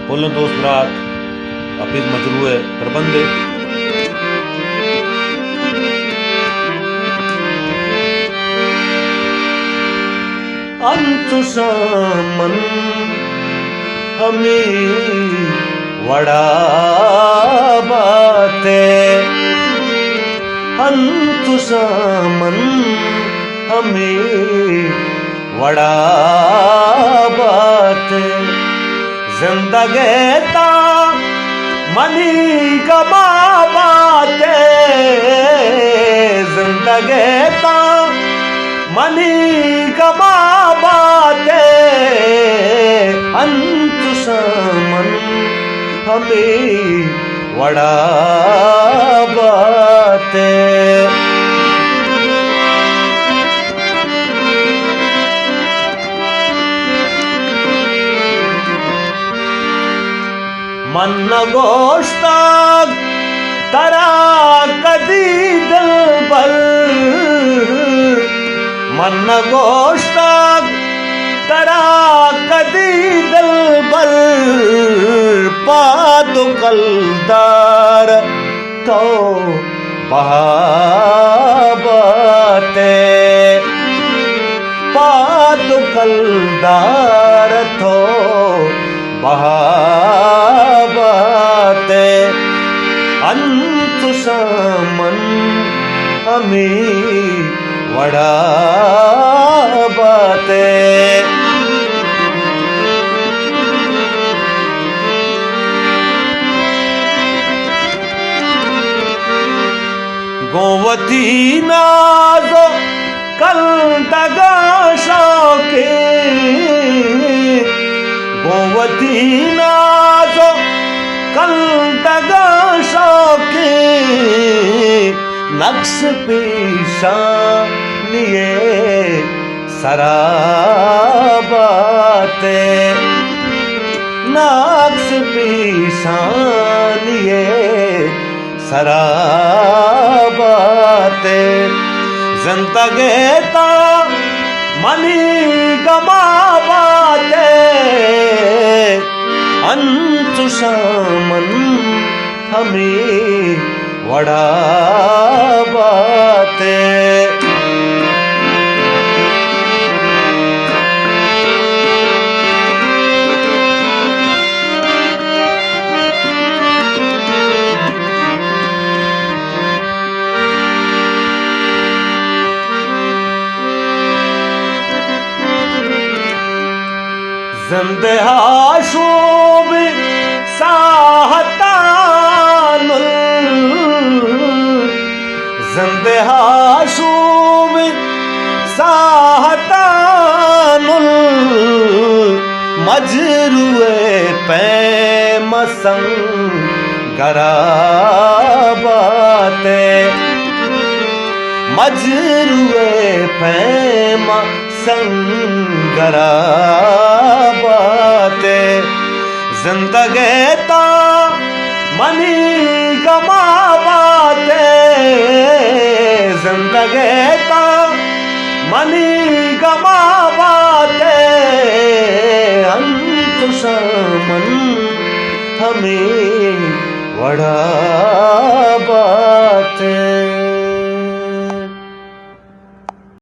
बोलो दोस्त रात ऑफिस मजरू है प्रबंध अंतु सामन हमें वड़ा बाते अंतु सामन हमें वड़ा बाते जिंदगी ता मनी गमा बाते जिंदगी ता मनी गमा बाते अंत सामन हमें वड़ा बाते मन गोश्ताग तरा कदी दिल पर मन गोश्ताग तरा कदी दिल पर पादो कलदार तो बहाबते पादो कलदार तो बहाबते अंत सामन हमें वड़ा बाते गोवती नाजो कल तगाशों के गोवती नाजो कल तगाशों के नक्श पेशान लिए सराबाते नक्श पेशान लिए सराबाते जिंदगी ता मनी गमा बाते अंत सामन हमें वड़ा बाते जिंदहाशूब साहतानुल जिंदहाशूब साहतानुल मजरुए पैमसंग गराबाते मजरुए पैमा संगराबाते जिंदगी ता मनी गमा बाते जिंदगी ता मनी गमा बाते अंत सामन हमें वड़ा बाते।